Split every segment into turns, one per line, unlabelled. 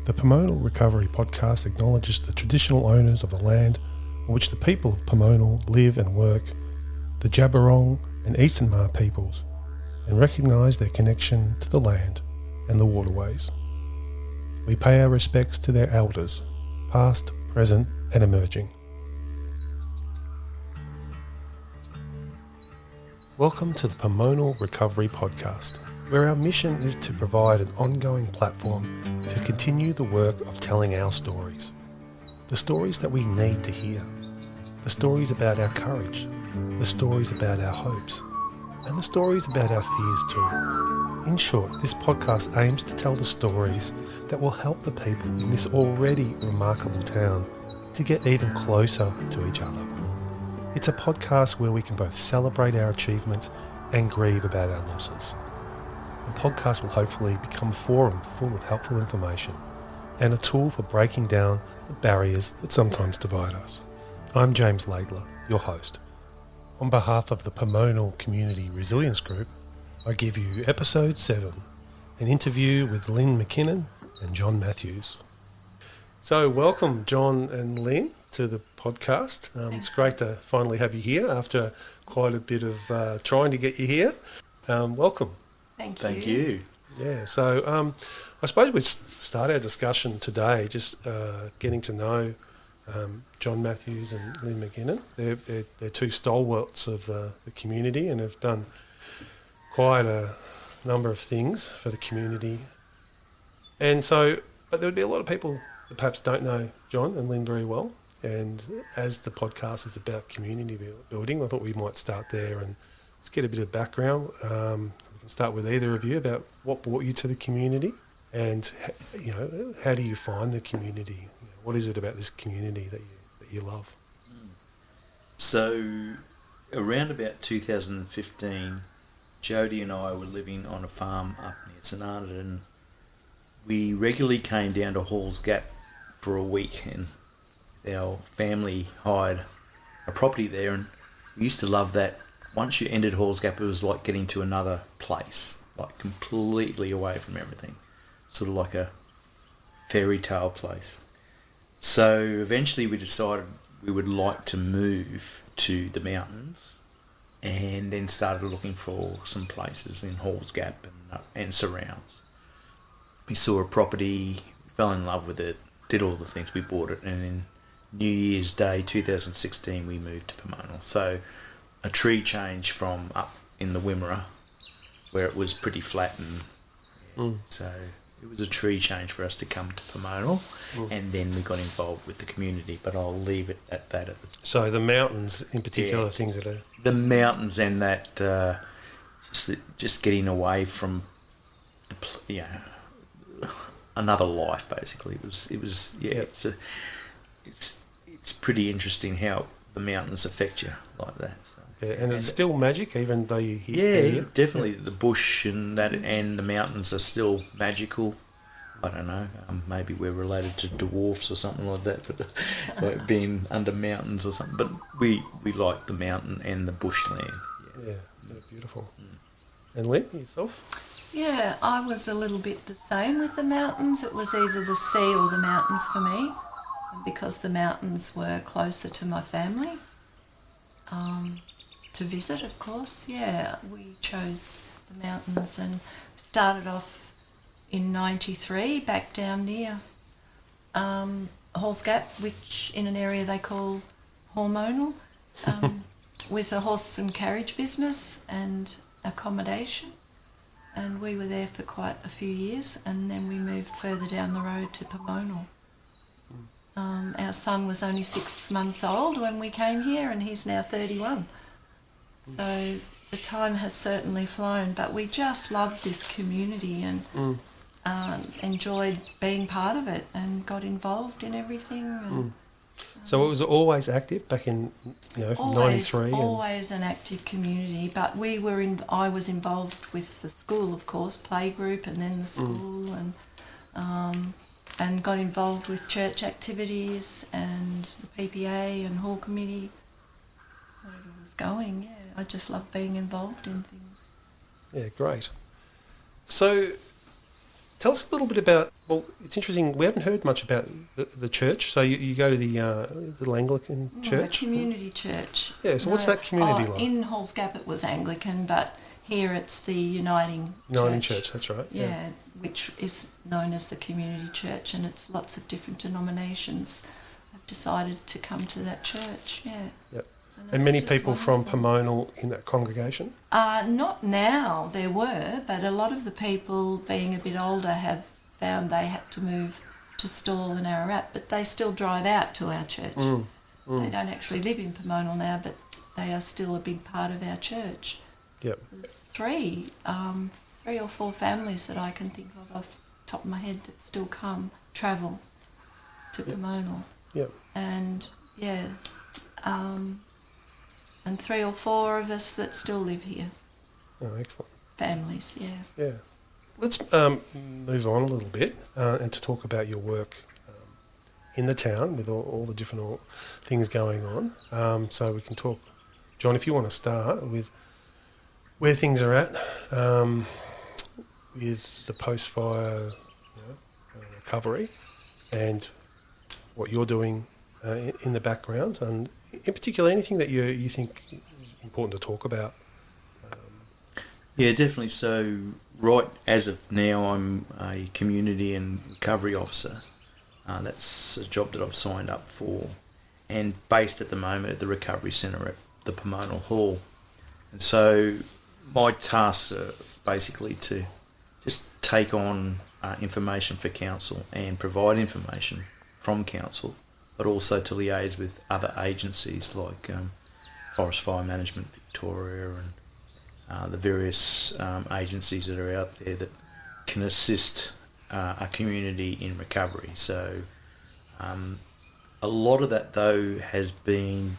The Pomonal Recovery Podcast acknowledges the traditional owners of the land on which the people of Pomonal live and work, the Jabberong and Eastern Maar peoples, and recognise their connection to the land and the waterways. We pay our respects to their elders, past, present and emerging. Welcome to the Pomonal Recovery Podcast, where our mission is to provide an ongoing platform to continue the work of telling our stories. The stories that we need to hear. The stories about our courage. The stories about our hopes. And the stories about our fears too. In short, this podcast aims to tell the stories that will help the people in this already remarkable town to get even closer to each other. It's a podcast where we can both celebrate our achievements and grieve about our losses. The podcast will hopefully become a forum full of helpful information and a tool for breaking down the barriers that sometimes divide us. I'm James Laidler, your host. On behalf of the Pomonal Community Resilience Group, I give you Episode 7, an interview with Lynne McKinnon and John Mathews. So welcome, John and Lynne, to the podcast. It's great to finally have you here after quite a bit of trying to get you here. Welcome.
Thank you.
Yeah, so I suppose we'd start our discussion today just getting to know John Mathews and Lynne McKinnon. They're two stalwarts of the community and have done quite a number of things for the community. And so, but there would be a lot of people that perhaps don't know John and Lynne very well. And as the podcast is about community building, I thought we might start there and let's get a bit of background. We can start with either of you about what brought you to the community and, you know, how do you find the community? What is it about this community that you love?
So around about 2015, Jody and I were living on a farm up near St Arnaud, and we regularly came down to Halls Gap for a week, and our family hired a property there, and we used to love that. Once you entered Halls Gap, it was like getting to another place, like completely away from everything, sort of like a fairy tale place. So eventually we decided we would like to move to the mountains, and then started looking for some places in Halls Gap and surrounds. We saw a property, fell in love with it, did all the things, we bought it, and in New Year's Day 2016 we moved to Pomonal. So a tree change from up in the Wimmera where it was pretty flat, and so it was a tree change for us to come to Pomonal, and then we got involved with the community, but I'll leave it at that.
So the mountains in particular, things that are...
The mountains and that just getting away from another life, basically. It was it's pretty interesting how the mountains affect you like that. So.
Yeah, and it's still magic, even though you
hear.
Yeah,
definitely. The bush and that, and the mountains are still magical. I don't know. Maybe we're related to dwarfs or something like that, but like being under mountains or something. But we like the mountain and the bushland.
Yeah, beautiful. And Lynne, yourself?
Yeah, I was a little bit the same with the mountains. It was either the sea or the mountains for me, because the mountains were closer to my family. To visit, of course, we chose the mountains and started off in 93 back down near Halls Gap, which in an area they call hormonal, with a horse and carriage business and accommodation. And we were there for quite a few years, and then we moved further down the road to Pomonal. Our son was only 6 months old when we came here, and he's now 31. So the time has certainly flown, but we just loved this community and enjoyed being part of it and got involved in everything. And,
so it was always active back in, from 93?
Always an active community, but I was involved with the school, of course, playgroup, and then the school, and got involved with church activities and the PPA and hall committee. Wherever it was going, I just love being involved in things.
Yeah, great. So Tell us a little bit about, well, it's interesting, we haven't heard much about the church. So you go to the Anglican church?
The community church.
Yeah, so what's that community like?
In Halls Gap it was Anglican, but here it's the Uniting
Church, that's right.
Yeah, which is known as the community church, and it's lots of different denominations have decided to come to that church, yeah.
Yep. And many people from Pomonal in that congregation?
Not now, there were, but a lot of the people, being a bit older, have found they had to move to Stawell and Ararat, but they still drive out to our church. They don't actually live in Pomonal now, but they are still a big part of our church.
Yep.
There's three or four families that I can think of off the top of my head that still travel to Pomonal.
Yep.
And, yeah, and 3 or 4 of us that still live here.
Oh, excellent.
Families, yeah.
Yeah. Let's move on a little bit and to talk about your work in the town with all the different things going on. So we can talk, John, if you want to start with where things are at with the post-fire recovery and what you're doing in the background, and in particular anything that you think is important to talk about.
Yeah, definitely. So right as of now, I'm a community and recovery officer. That's a job that I've signed up for, and based at the moment at the recovery centre at the Pomonal Hall. And so my tasks are basically to just take on information for council and provide information from council, but also to liaise with other agencies like Forest Fire Management Victoria and the various agencies that are out there that can assist a community in recovery. So a lot of that, though, has been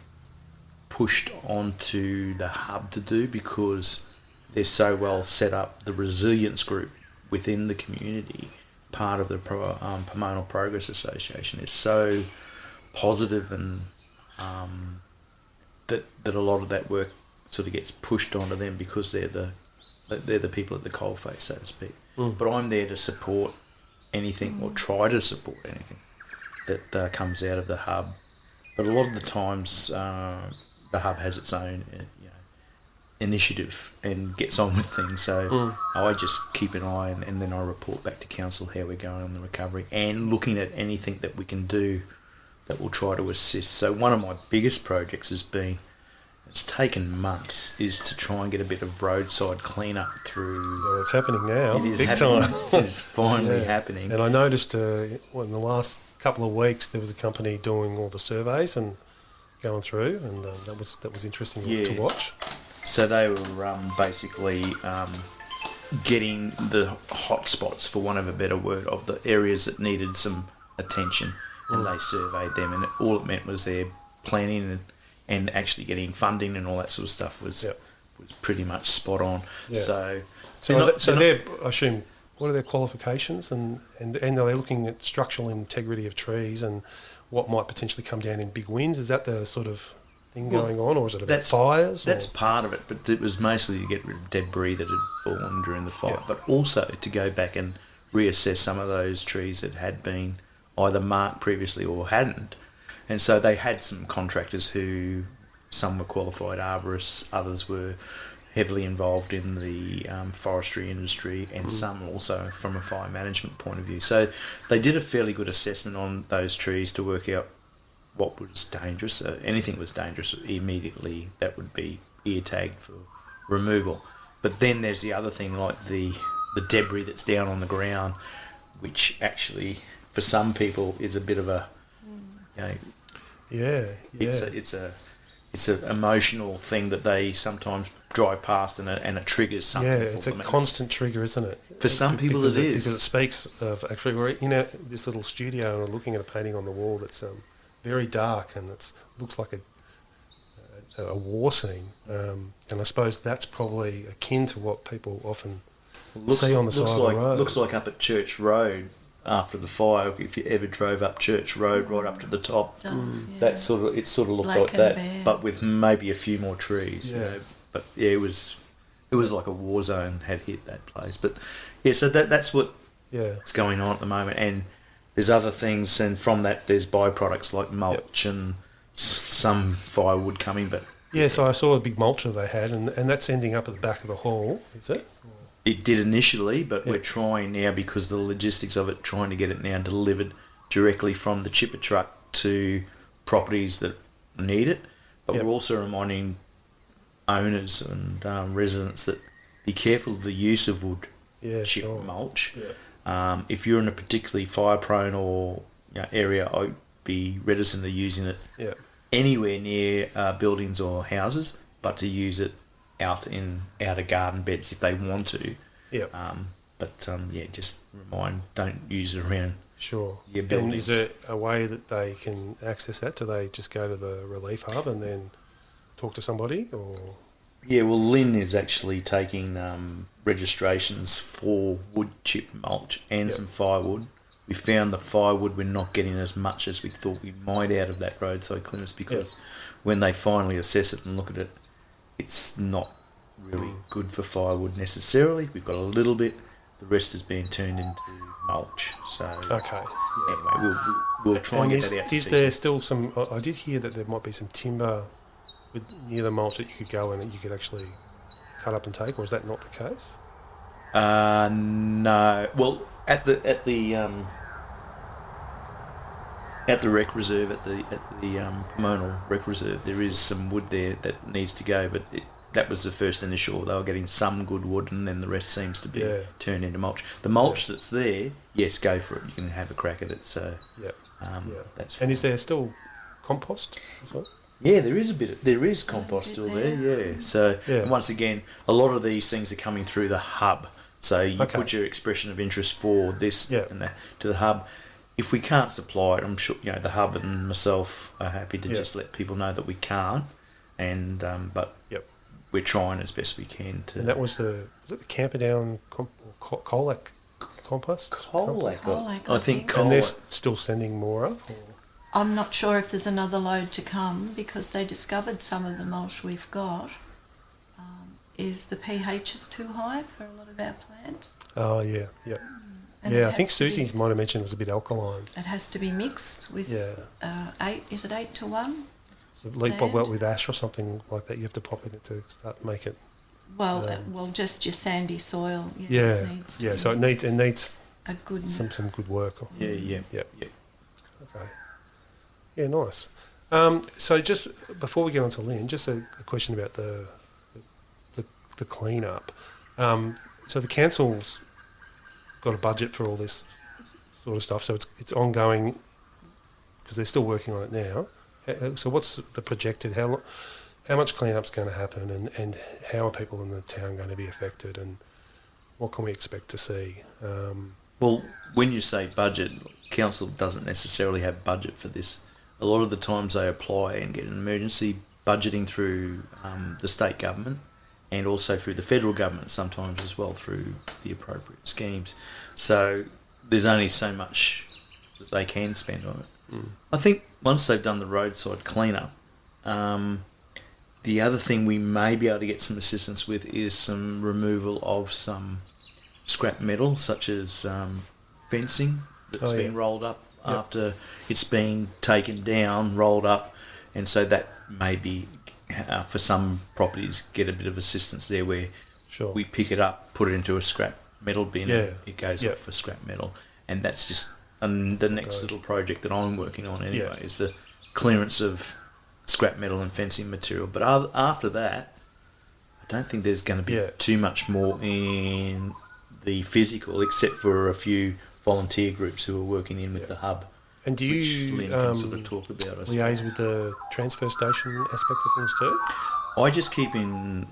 pushed onto the hub to do because they're so well set up. The resilience group within the community, part of the Pomonal Progress Association, is so positive, and that a lot of that work sort of gets pushed onto them because they're the people at the coalface, so to speak. But I'm there to support anything or try to support anything that comes out of the hub. But a lot of the times the hub has its own initiative and gets on with things, so I just keep an eye and then I report back to council how we're going on the recovery and looking at anything that we can do that will try to assist. So one of my biggest projects has been, it's taken months, is to try and get a bit of roadside cleanup through.
Yeah, it's happening now.
It is
big
happening.
time.
It is finally happening.
And I noticed in the last couple of weeks there was a company doing all the surveys and going through, and that was interesting to watch.
So they were basically getting the hot spots, for want of a better word, of the areas that needed some attention, and they surveyed them, and all it meant was their planning and actually getting funding and all that sort of stuff was pretty much spot on. Yeah. So
they're, I assume, what are their qualifications, and are they looking at structural integrity of trees and what might potentially come down in big winds? Is that the sort of thing going on, or is it about fires?
That's part of it, but it was mostly to get rid of debris that had fallen during the fire, but also to go back and reassess some of those trees that had been either marked previously or hadn't. And so they had some contractors who, some were qualified arborists, others were heavily involved in the forestry industry, and some also from a fire management point of view. So they did a fairly good assessment on those trees to work out what was dangerous. Anything that was dangerous immediately, that would be ear tagged for removal. But then there's the other thing, like the debris that's down on the ground, which actually for some people is a bit of a it's an emotional thing that they sometimes drive past, and it triggers something. Yeah,
it's a constant trigger, isn't it?
For some people it is.
Because it speaks of, actually, we're in this little studio and we're looking at a painting on the wall that's very dark, and it looks like a war scene. And I suppose that's probably akin to what people often see on the side of the road.
Looks like up at Church Road after the fire, if you ever drove up Church Road right up to the top. It sort of looked
Black
like that,
bare.
but with maybe a few more trees.
Yeah.
But yeah, it was like a war zone had hit that place. But yeah, so that's what that's going on at the moment. And there's other things, and from that there's byproducts like mulch and some firewood coming. But
yeah, so I saw a big mulcher they had, and that's ending up at the back of the hall, is it?
it did initially, but we're trying now, because the logistics of it, trying to get it now delivered directly from the chipper truck to properties that need it. But we're also reminding owners and residents that be careful of the use of wood chip mulch. If you're in a particularly fire-prone or area, I'd be reticent of using it anywhere near buildings or houses, but to use it out in outer garden beds if they want to. Just remind, don't use it around your buildings.
And is there a way that they can access that? Do they just go to the relief hub and then talk to somebody, or...?
Yeah, well, Lynne is actually taking registrations for wood chip mulch and some firewood. We found the firewood we're not getting as much as we thought we might out of that roadside clearance, because when they finally assess it and look at it, it's not really good for firewood necessarily. We've got a little bit. The rest is being turned into mulch. So anyway, we'll try and get that out.
Is there still some... I did hear that there might be some timber near the mulch that you could go in and you could actually cut up and take, or is that not the case?
No. Well, at the rec reserve, at the Pomonal Rec Reserve, there is some wood there that needs to go, but that was the first initial. They were getting some good wood, and then the rest seems to be turned into mulch. The mulch that's there, yes, go for it. You can have a crack at it. So that's fine.
And is there still compost as well?
Yeah, there is compost still there. Yeah. So and once again, a lot of these things are coming through the hub. So you put your expression of interest for this and that to the hub. If we can't supply it, I'm sure the hub and myself are happy to just let people know that we can't. And but we're trying as best we can to.
And that was the Camperdown Colac compost?
Colac, I think.
And they're still sending more up? Or?
I'm not sure if there's another load to come, because they discovered some of the mulch we've got is the pH is too high for a lot of our plants.
Oh, yeah. I think Susie's might have mentioned it was a bit alkaline.
It has to be mixed with 8 to 1?
So with ash or something like that, you have to pop in it to start make it.
Well, just your sandy soil.
So it needs
a good
some good work.
Yeah.
Okay. Yeah, nice. So just before we get on to Lynne, just a question about the clean up. So the council's got a budget for all this sort of stuff, so it's ongoing because they're still working on it now. So what's the projected, how much clean-up's going to happen, and how are people in the town going to be affected, and what can we expect to see?
Well, when you say budget, council doesn't necessarily have budget for this. A lot of the times they apply and get an emergency budgeting through the state government, and also through the federal government sometimes as well, through the appropriate schemes. So there's only so much that they can spend on it. I think once they've done the roadside cleanup, the other thing we may be able to get some assistance with is some removal of some scrap metal, such as fencing that's been rolled up after it's been taken down, rolled up, and so that may be for some properties get a bit of assistance there, where we pick it up, put it into a scrap metal bin, it goes up for scrap metal, and that's just the next little project that I'm working on anyway is the clearance of scrap metal and fencing material. But after that, I don't think there's going to be too much more in the physical, except for a few volunteer groups who are working in with the hub.
And do you
Lynne can sort of talk about
liaise with the transfer station aspect of things too?
I just keep in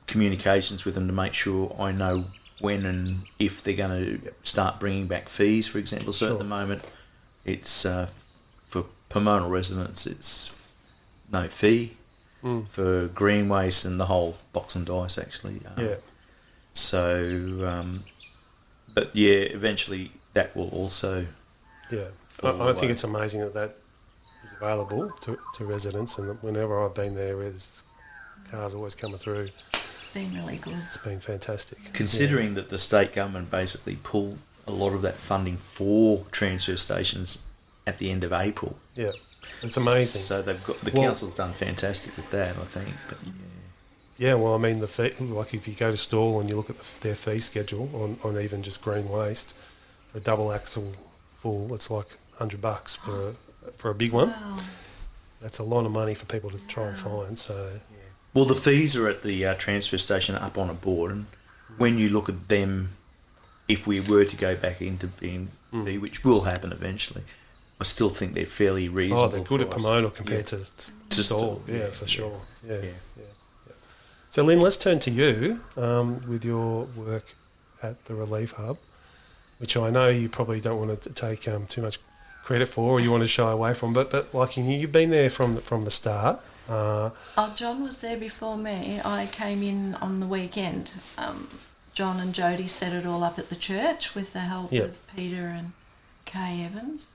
communications with them to make sure I know when and if they're going to start bringing back fees, for example. So at the moment, it's for Pomonal residents, it's no fee. For green waste and the whole box and dice, actually. So, but eventually that will also.
I think it's amazing that is available to residents, and whenever I've been there, cars always coming through.
It's been really good.
It's been fantastic.
Considering that the state government basically pulled a lot of that funding for transfer stations at the end of April.
Yeah, it's amazing.
So they've got the council's done fantastic with that, I think. But
yeah, well, I mean, the fee, like if you go to Stawell and you look at their fee schedule on even just green waste, for a double axle full, it's like $100 for a big one.
Wow.
That's a lot of money for people to try and find. So,
well, the fees are at the transfer station up on a board, and when you look at them, if we were to go back into being fee, which will happen eventually, I still think they're fairly reasonable.
oh, they're good at Pomonal compared to Stawell.
Yeah,
For sure. Yeah.
Yeah.
So, Lynne, let's turn to you with your work at the Relief Hub, which I know you probably don't want to take too much credit for, or you want to shy away from, but like you've been there from the start.
John was there before me. I came in on the weekend. John and Jody set it all up at the church with the help of Peter and Kay Evans.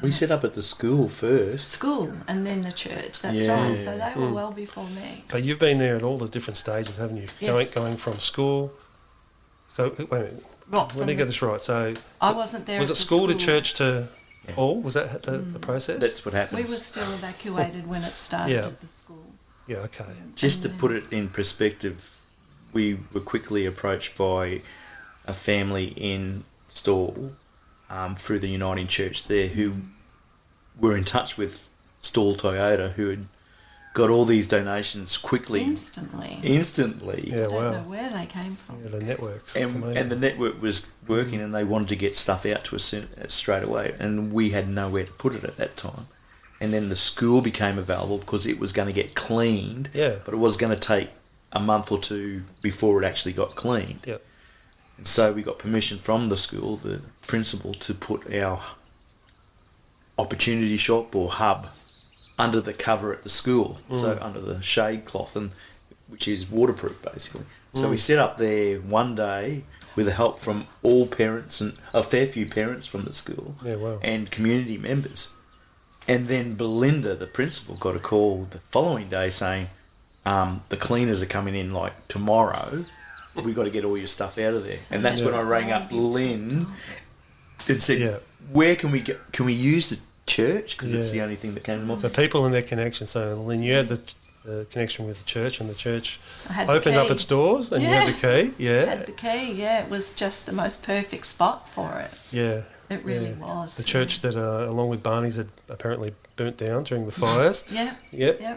We set up at the school first.
School and then the church, that's right. So they were well before me.
But you've been there at all the different stages, haven't you?
Yes.
Going from school. So, wait a minute. Let me get this right. So
I wasn't there.
Was
at
it
the
school to church to all? Was that the process?
That's what happens.
We were still evacuated when it started at the school.
Yeah, okay.
Just to put it in perspective, we were quickly approached by a family in Stawell through the Uniting Church there who were in touch with Stawell Toyota, who had got all these donations quickly.
Instantly.
Yeah,
I don't know where they came from.
Yeah, the networks.
And the network was working, and they wanted to get stuff out to us straight away, and we had nowhere to put it at that time. And then the school became available because it was going to get cleaned, but it was going to take a month or two before it actually got cleaned.
Yep.
And so we got permission from the school, the principal, to put our opportunity shop or hub under the cover at the school, so under the shade cloth, and which is waterproof basically. So we set up there one day with the help from all parents and a fair few parents from the school and community members. And then Belinda, the principal, got a call the following day saying, the cleaners are coming in like tomorrow. We got to get all your stuff out of there. And that's when I rang up Lynne and said, where can we get? Can we use the church? Because it's the only thing that came to mind.
So people and their connection. So Lynne, you had the connection with the church, and the church
opened
opened up its doors, and you had the key. Yeah,
had the key. It was just the most perfect spot for it.
Yeah,
it really was.
The church that, along with Barney's, had apparently burnt down during the fires.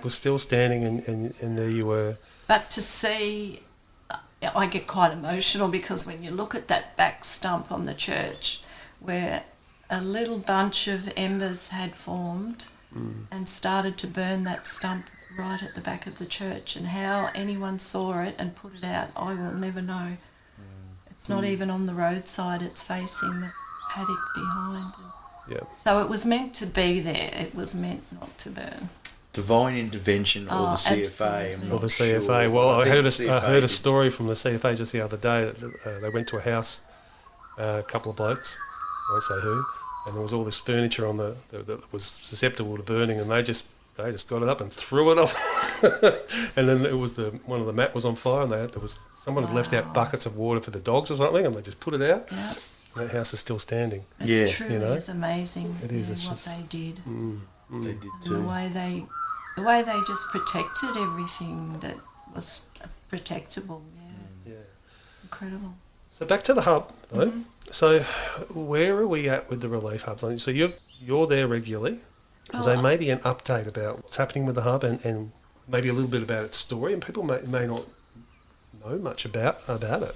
Was still standing, and there you were.
But to see, I get quite emotional because when you look at that back stump on the church, where a little bunch of embers had formed and started to burn that stump right at the back of the church, and how anyone saw it and put it out, I will never know. It's not even on the roadside, it's facing the paddock behind. So it was meant to be there, it was meant not to burn.
Divine intervention or the CFA.
Or the CFA. Sure. Well, I heard a story from the CFA just the other day that they went to a house, a couple of blokes, I won't say who, and there was all this furniture on that was susceptible to burning, and they just got it up and threw it off. And then it was one of the mat was on fire, and someone had left out buckets of water for the dogs or something, and they just put it out.
Yeah.
And that house is still standing.
It truly is amazing.
It is. It's
what
just,
they did.
They did too.
The way they just protected everything that was protectable. Yeah. Incredible.
So back to the hub, though. So where are we at with the relief hubs? So you're there regularly. Is there maybe an update about what's happening with the hub and maybe a little bit about its story? And people may not know much about it.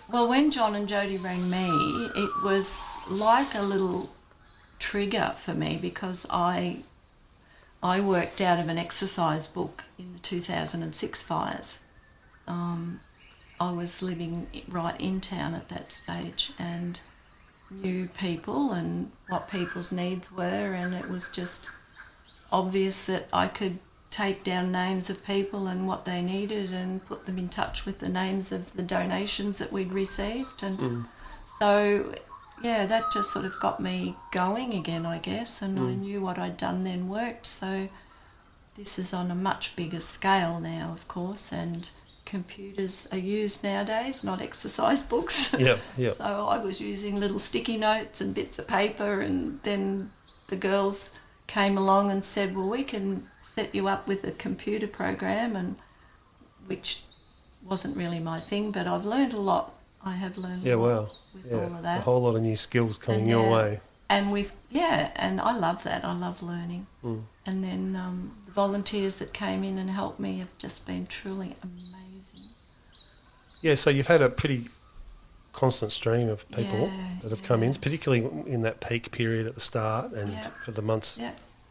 Well, when John and Jody rang me, it was like a little trigger for me because I worked out of an exercise book in the 2006 fires. I was living right in town at that stage and knew people and what people's needs were, and it was just obvious that I could take down names of people and what they needed and put them in touch with the names of the donations that we'd received. And so, that just sort of got me going again, I guess, and I knew what I'd done then worked. So this is on a much bigger scale now, of course, and computers are used nowadays, not exercise books.
Yeah, yeah.
So I was using little sticky notes and bits of paper, and then the girls came along and said, well, we can set you up with a computer program, and which wasn't really my thing, but I've learned a lot. I have learned a lot with all of that.
A whole lot of new skills coming
And,
your way.
And and I love that. I love learning. And then the volunteers that came in and helped me have just been truly amazing.
Yeah, so you've had a pretty constant stream of people that have come in, particularly in that peak period at the start and for the months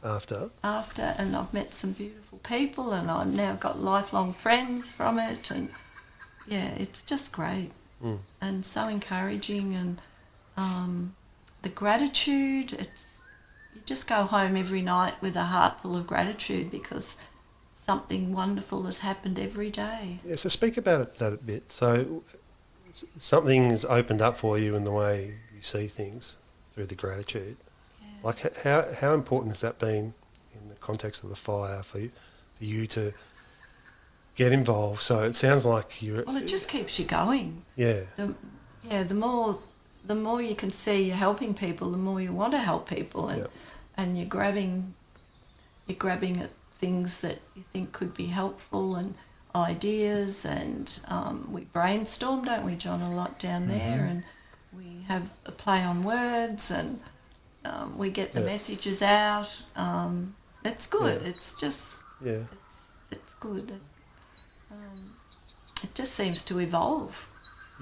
after.
And I've met some beautiful people, and I've now got lifelong friends from it, and it's just great and so encouraging, and the gratitude, you just go home every night with a heart full of gratitude because something wonderful has happened every day.
Yeah, so speak about that a bit. So something has opened up for you in the way you see things through the gratitude. Yeah. Like how important has that been in the context of the fire for you to get involved? So it sounds like you're...
Well, it just keeps you going.
Yeah.
The more you can see you're helping people, the more you want to help people, and you're grabbing at things that you think could be helpful and ideas, and we brainstorm, don't we, John, a lot down there, and we have a play on words, and we get the messages out. It's good.
Yeah.
It's just it's good. It just seems to evolve.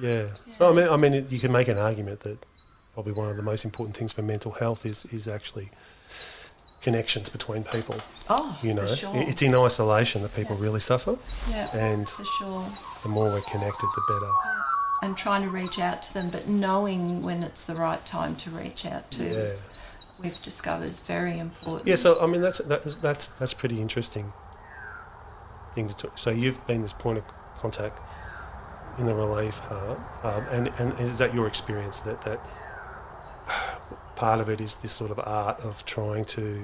Yeah. So I mean, you can make an argument that probably one of the most important things for mental health is actually connections between people.
Oh,
you know,
for sure.
It's in isolation that people really suffer.
Yeah,
and
for sure.
The more we're connected, the better.
Yeah. And trying to reach out to them, but knowing when it's the right time to reach out to, we've discovered is very important.
Yeah. So I mean, that's pretty interesting thing to talk. So you've been this point of contact in the relief hub, and is that your experience that part of it is this sort of art of trying to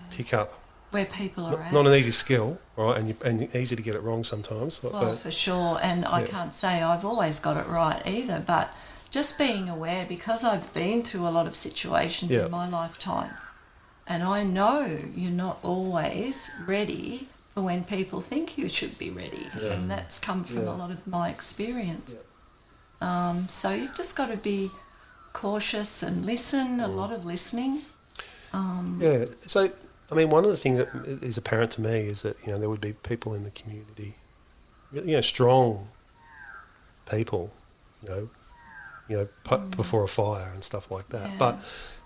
pick up
where people are at.
Not an easy skill, right? And easy to get it wrong sometimes.
Well, for sure, and I can't say I've always got it right either, but just being aware, because I've been through a lot of situations in my lifetime, and I know you're not always ready for when people think you should be ready, and that's come from a lot of my experience. So you've just got to be cautious and listen, a lot of listening.
So, I mean, one of the things that is apparent to me is that, you know, there would be people in the community, you know, strong people, before a fire and stuff like that. But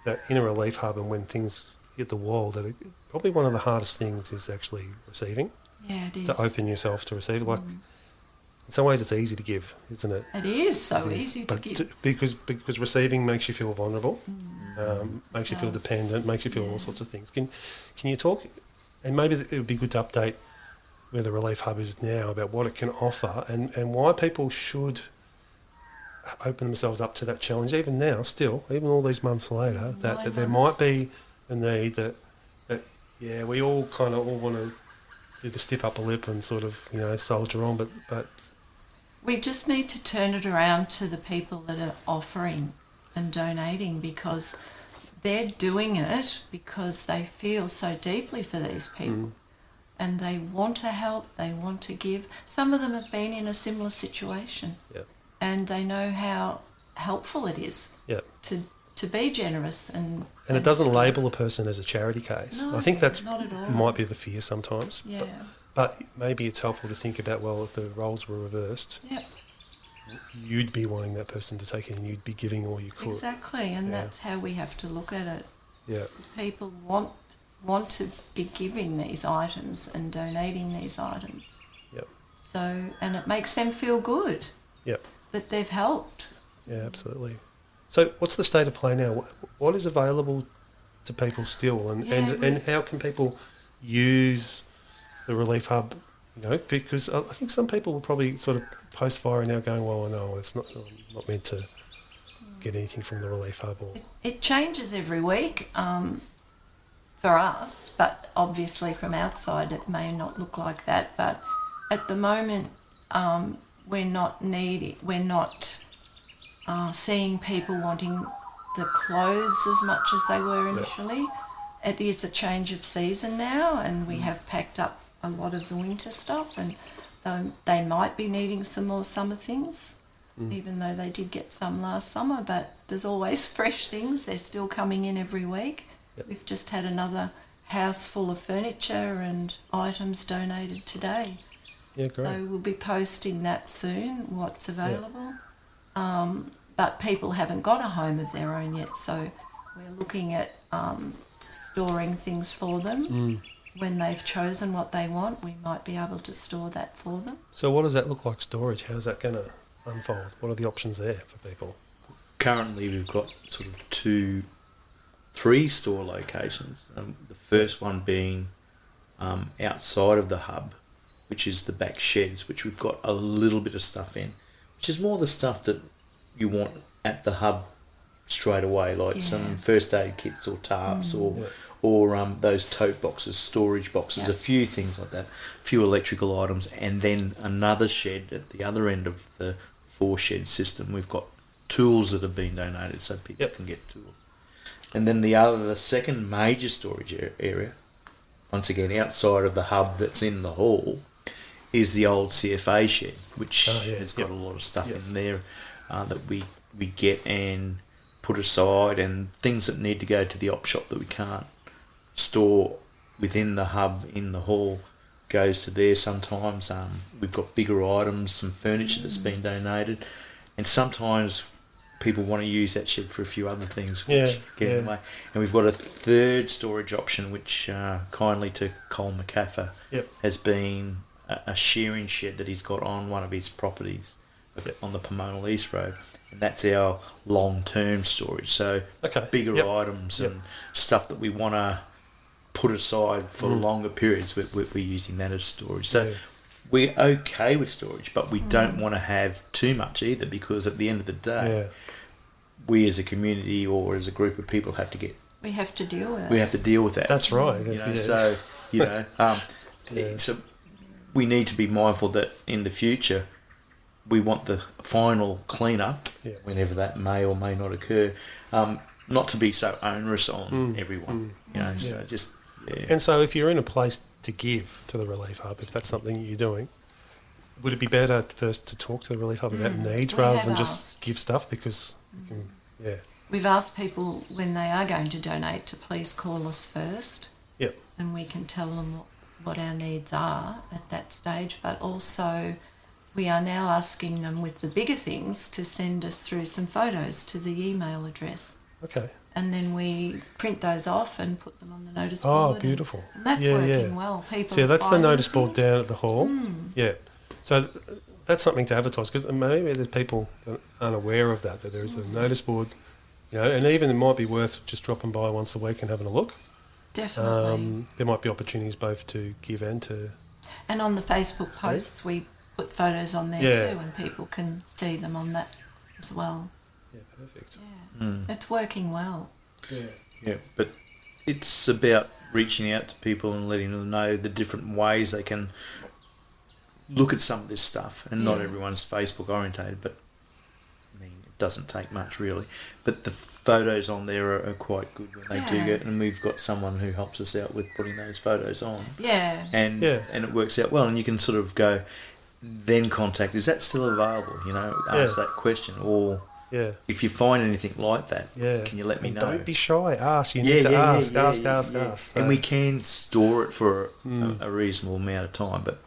that in a relief hub, and when things hit the wall, that probably one of the hardest things is actually receiving. Yeah, it is. To open yourself to receive. Like, in some ways, it's easy to give, isn't it?
It is easy to give.
Because receiving makes you feel vulnerable, makes you feel dependent, makes you feel all sorts of things. Can you talk, and maybe it would be good to update where the Relief Hub is now about what it can offer and why people should open themselves up to that challenge, even now, still, even all these months later, that there might be a need that we all kind of want to do the stiff upper lip and sort of, soldier on, but
we just need to turn it around to the people that are offering and donating, because they're doing it because they feel so deeply for these people and they want to help, they want to give. Some of them have been in a similar situation and they know how helpful it is to be generous. And
it doesn't label a person as a charity case.
No,
I think that's
not at all.
Might be the fear sometimes.
Yeah.
But maybe it's helpful to think about, well, if the roles were reversed, you'd be wanting that person to take it and you'd be giving all you could.
Exactly, and that's how we have to look at it.
Yeah.
People want to be giving these items and donating these items.
Yep.
So, and it makes them feel good.
Yep.
That they've helped.
Yeah, absolutely. So what's the state of play now? What is available to people still, and how can people use the Relief Hub, because I think some people will probably sort of post-fire now going, well, no, it's not meant to get anything from the Relief Hub.
It changes every week. for us, but obviously from outside it may not look like that. But at the moment, we're not seeing people wanting the clothes as much as they were initially. It is a change of season now, and we have packed up a lot of the winter stuff, and they might be needing some more summer things, even though they did get some last summer, but there's always fresh things. They're still coming in every week. Yep. We've just had another house full of furniture and items donated today.
Yeah, great.
So we'll be posting that soon, what's available. But people haven't got a home of their own yet, so we're looking at storing things for them. When they've chosen what they want, we might be able to store that for them.
So what does that look like, storage? How's that going to unfold? What are the options there for people?
Currently we've got sort of 3 store locations. The first one being outside of the hub, which is the back sheds, which we've got a little bit of stuff in, which is more the stuff that you want at the hub straight away, like some first aid kits or tarps or those tote boxes, storage boxes, a few things like that, a few electrical items, and then another shed at the other end of the 4-shed system. We've got tools that have been donated so people can get tools. And then the second major storage area, once again outside of the hub that's in the hall, is the old CFA shed, which has got a lot of stuff in there that we get and put aside, and things that need to go to the op shop that we can't store within the hub in the hall goes to there sometimes. We've got bigger items, some furniture that's been donated, and sometimes people want to use that shed for a few other things which get in the way. And we've got a third storage option which kindly to Cole McCaffer has been a shearing shed that he's got on one of his properties on the Pomonal East Road, and that's our long-term storage. So bigger items and stuff that we want to put aside for longer periods, we're using that as storage. So we're okay with storage, but we don't want to have too much either, because at the end of the day, we as a community or as a group of people have to deal with it. We have to deal with that.
That's right.
So so we need to be mindful that in the future we want the final clean-up, whenever that may or may not occur, not to be so onerous on everyone. So just
And so if you're in a place to give to the Relief Hub, if that's something you're doing, would it be better first to talk to the Relief Hub about needs rather than just give stuff? Because
we've asked people when they are going to donate to please call us first, and we can tell them what our needs are at that stage. But also we are now asking them with the bigger things to send us through some photos to the email address.
Okay.
And then we print those off and put them on the notice board.
Oh, beautiful.
And that's working well. People
that's the notice board down at the hall. Yeah. So that's something to advertise, because maybe there's people that aren't aware of that there is a notice board, and even it might be worth just dropping by once a week and having a look.
Definitely.
There might be opportunities both to give and to...
And on the Facebook posts, we put photos on there too, and people can see them on that as well.
Yeah, perfect.
Yeah. It's working well.
Yeah, but it's about reaching out to people and letting them know the different ways they can look at some of this stuff. And not everyone's Facebook orientated, but I mean, it doesn't take much really. But the photos on there are quite good when they do get, and we've got someone who helps us out with putting those photos on. Yeah. And it works out well, and you can sort of go, then contact, is that still available? Ask that question, or if you find anything like that, can you let me know?
Don't be shy. Ask. You need to ask. So.
And we can store it for a reasonable amount of time, but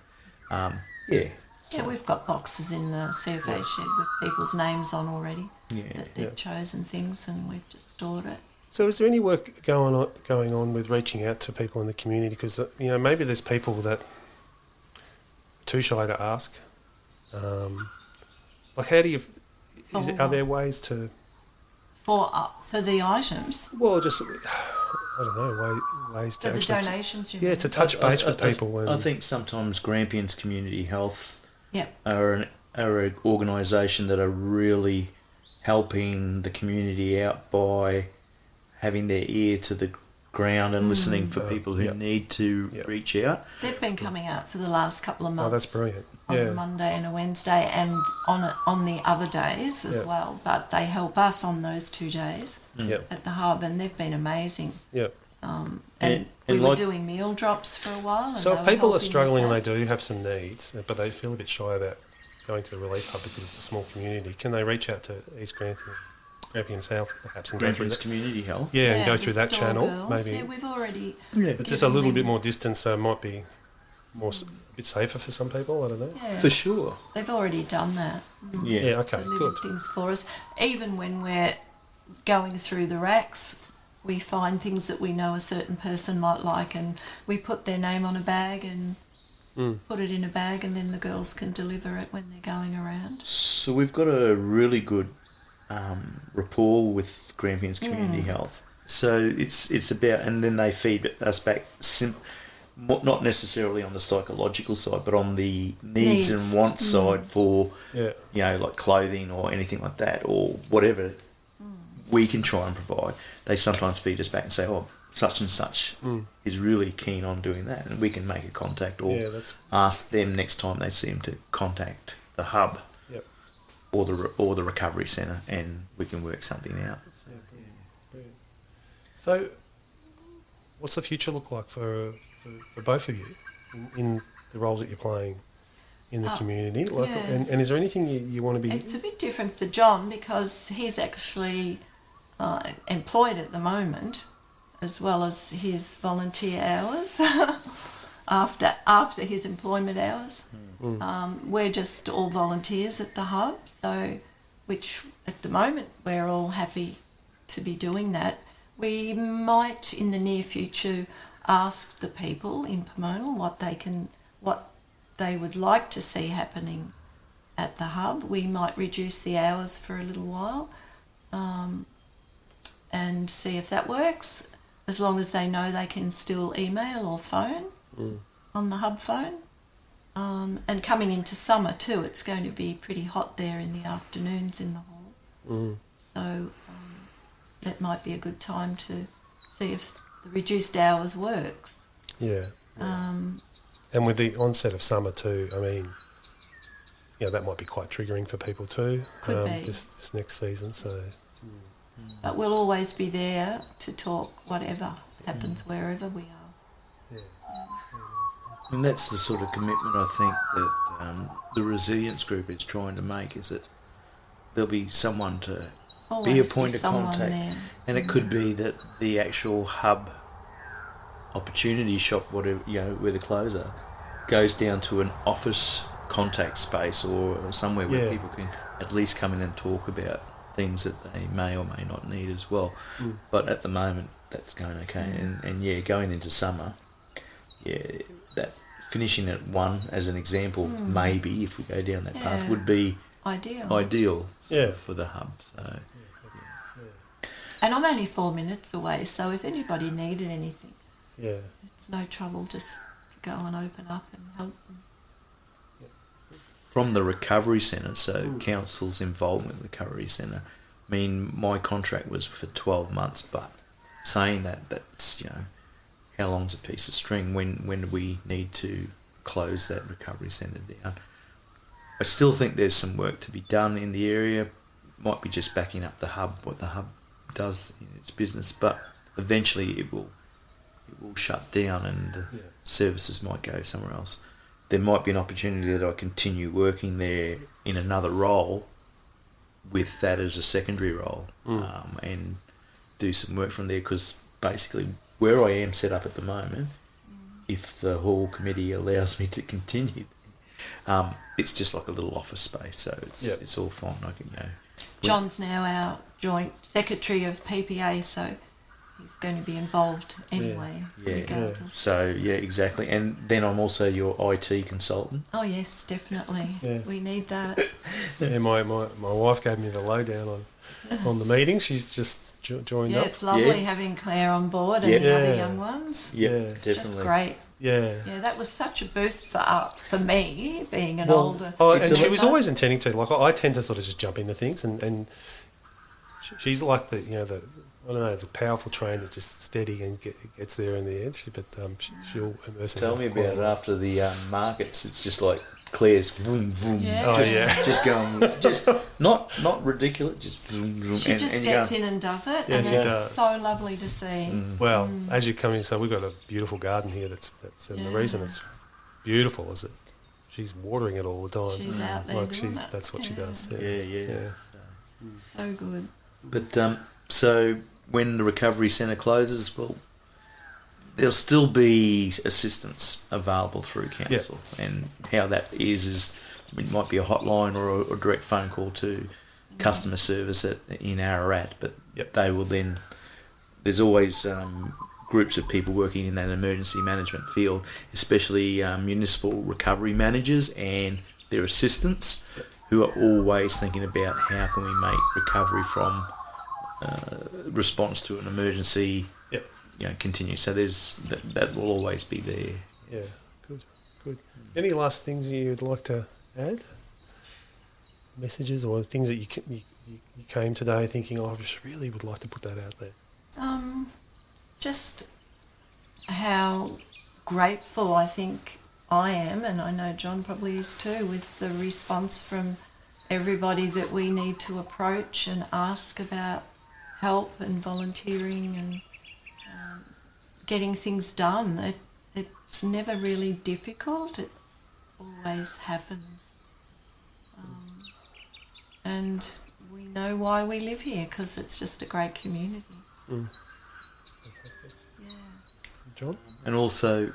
we've got boxes in the CFA shed with people's names on already that they've chosen things, and we've just stored it.
So is there any work going on with reaching out to people in the community? Because maybe there's people that are too shy to ask. How do you... are there ways to...
For the items?
Well, just, I don't know, ways to...
For the donations, you mean?
to touch base with people.
I think sometimes Grampians Community Health are an organisation that are really helping the community out by having their ear to the ground and listening for people who
Yep.
need to
Yep.
reach out.
They've been coming out for the last couple of months.
Oh, that's brilliant.
On
Yeah.
a Monday and a Wednesday, and on the other days as
Yep.
well. But they help us on those 2 days
Yep.
at the hub, and they've been amazing.
Yep.
And
And
we were
like-
doing meal drops for a while. And
So
they
if
were
people are
helping with
struggling and
that.
they do have some needs, but they feel a bit shy about going to the relief hub because it's a small community, can they reach out to East Grampian South perhaps and go through
Grampians
that?
Community Health.
Yeah, and go
the
through that
store
channel,
girls.
maybe.
Yeah, we've already.
Yeah.
It's just a little
given
bit
them-
more distance, so it might be a bit safer for some people. I don't know.
Yeah,
For sure.
they've already done that.
Yeah.
Yeah. Okay.
Delivered
Good.
things for us. Even when we're going through the racks, we find things that we know a certain person might like, and we put their name on a bag and put it in a bag, and then the girls can deliver it when they're going around.
So we've got a really good rapport with Grampians Community Health. So it's about, and then they feed us back, not necessarily on the psychological side, but on the needs and wants side for,
Yeah.
like clothing or anything like that, or whatever we can try and provide. They sometimes feed us back and say, oh, such and such is really keen on doing that, and we can make a contact or
Yeah, that's
ask them next time they see him to contact the hub
yep.
or the recovery centre, and we can work something out.
Brilliant. So, what's the future look like for both of you in the roles that you're playing in the community? Like,
yeah.
and is there anything you want to be?
It's a bit different for John because he's actually employed at the moment, as well as his volunteer hours after his employment hours. We're just all volunteers at the hub, so which at the moment we're all happy to be doing that. We might in the near future ask the people in Pomonal what they would like to see happening at the hub. We might reduce the hours for a little while and see if that works, as long as they know they can still email or phone on the hub phone. And coming into summer too, it's going to be pretty hot there in the afternoons in the hall. So that might be a good time to see if the reduced hours works.
Yeah. And with the onset of summer too, I mean, that might be quite triggering for people too.
Could be.
Just this next season, so.
But we'll always be there to talk whatever happens wherever we are.
And that's the sort of commitment I think that the resilience group is trying to make, is that there'll be someone to
Always
be a point of
someone
contact.
there.
And it could be that the actual hub opportunity shop, whatever, where the clothes are, goes down to an office contact space or somewhere where people can at least come in and talk about things that they may or may not need as well. But at the moment, that's going okay. And going into summer, that finishing at 1 as an example, maybe if we go down that path, would be ideal for the hub. So.
And I'm only 4 minutes away, so if anybody needed anything,
it's
no trouble just to go and open up and help them.
From the recovery centre, so council's involvement in the recovery centre. I mean, my contract was for 12 months, but saying that's how long's a piece of string? When do we need to close that recovery centre down? I still think there's some work to be done in the area. Might be just backing up the hub, what the hub does in its business, but eventually it will shut down and the services might go somewhere else. There might be an opportunity that I continue working there in another role with that as a secondary role and do some work from there, because basically where I am set up at the moment, if the hall committee allows me to continue, it's just like a little office space, so it's all fine. I can
John's now our joint secretary of PPA, so he's going to be involved anyway, regardless.
So exactly. And then I'm also your IT consultant.
Oh yes, definitely. We need that.
my wife gave me the lowdown on the meeting. She's just joined up.
It's lovely having Claire on board and the other young ones.
It's
definitely.
Just great.
Yeah,
that was such a boost for me, being an older.
And she was always intending to. Like, I tend to sort of just jump into things, and she's like the I don't know, it's a powerful train that's just steady and gets there in the end. But she'll immerse herself.
Tell me about it after the markets. It's just like Claire's vroom vroom.
Yeah.
Just going, just not ridiculous. Just vroom vroom.
She just gets in and does it,
Yeah,
and
she
it's
does.
so lovely to see.
Well, as you come in, so we've got a beautiful garden here. That's and the reason it's beautiful is that she's watering it all the time.
She's out there doing it.
That's what she does.
Yeah.
So good.
But so when the recovery centre closes, well, there'll still be assistance available through council, and how that is it might be a hotline or a direct phone call to customer service in Ararat, but they will then. There's always groups of people working in that emergency management field, especially municipal recovery managers and their assistants, who are always thinking about how can we make recovery from response to an emergency continue. So there's that will always be there.
Yeah, good. Any last things you'd like to add? Messages or things that you came today thinking, I just really would like to put that out there?
Just how grateful I think I am, and I know John probably is too, with the response from everybody that we need to approach and ask about help and volunteering and getting things done. It's never really difficult. It always happens. And we know why we live here, because it's just a great community.
Fantastic.
Yeah.
John?
And also,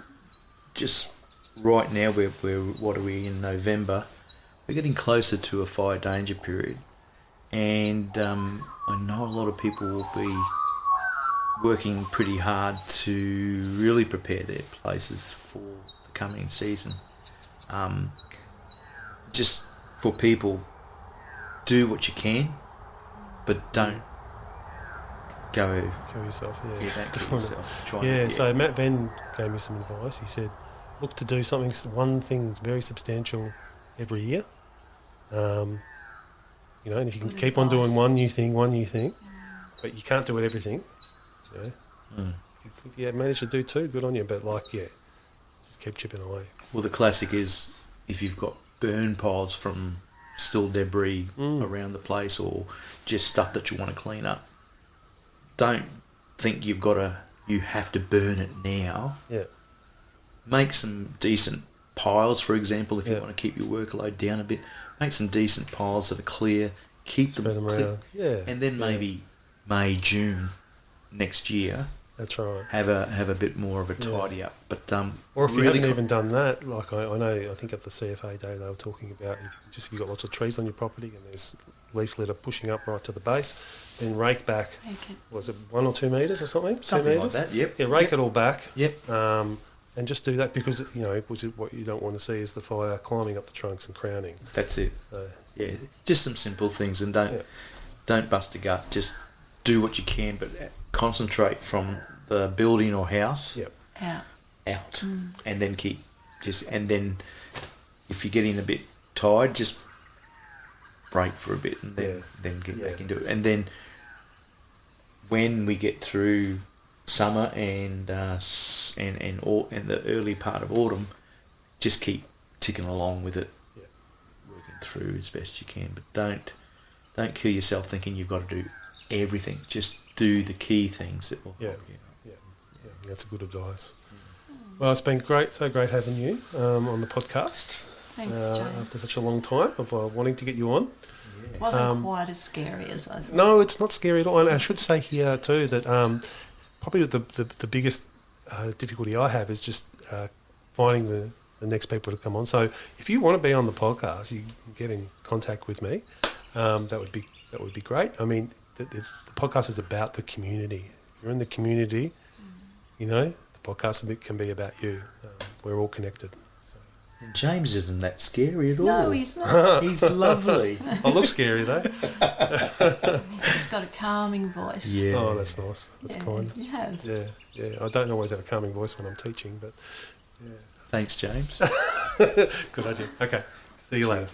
just right now, we're what are we in November? We're getting closer to a fire danger period, and I know a lot of people will be working pretty hard to really prepare their places for the coming season. Just for people, do what you can, but don't go
Kill yourself,
don't kill yourself. Try
So Matt Ben gave me some advice. He said, look to do one thing that's very substantial every year. And if you can keep on doing one new thing, but you can't do it everything. If you manage to do two, good on you. But just keep chipping away.
Well, the classic is if you've got burn piles from still debris around the place, or just stuff that you want to clean up, don't think you have to burn it now.
Yeah.
Make some decent piles, for example, if you want to keep your workload down a bit. Make some decent piles that are clear. Keep them clear.
Around. Yeah.
And then maybe May, June next year.
That's right.
Have a bit more of a tidy up. But
or if you
really
haven't even done that, like I think at the CFA day they were talking about if you've got lots of trees on your property and there's leaf litter pushing up right to the base, then rake back. Was it 1 or 2 metres or something?
Something
2 metres?
like that. Yep.
Yeah, rake it all back.
Yep.
And just do that because what you don't want to see is the fire climbing up the trunks and crowning.
That's it.
So,
just some simple things, and don't bust a gut. Just do what you can, but concentrate from the building or house out, and then and then if you're getting a bit tired, just break for a bit, and then get back into it. And then when we get through summer and the early part of autumn, just keep ticking along with it, working through as best you can. But don't kill yourself thinking you've got to do everything. Just do the key things that will help you.
Yeah, that's a good advice. Well, it's been so great having you on the podcast.
Thanks, James.
After such a long time of wanting to get you on.
It wasn't quite as scary as I thought.
No, it's not scary at all. And I should say here too that probably the biggest difficulty I have is just finding the next people to come on. So if you want to be on the podcast, you can get in contact with me. That would be great. I mean, the podcast is about the community. If you're in the community, the podcast can be about you. We're all connected. So.
And James isn't that scary at all.
No, he's not.
He's lovely.
I look scary though.
He's got a calming voice.
Yeah.
Oh, that's nice. That's kind.
He has.
Yeah. I don't always have a calming voice when I'm teaching, but
Thanks, James.
good idea. Okay. See you later.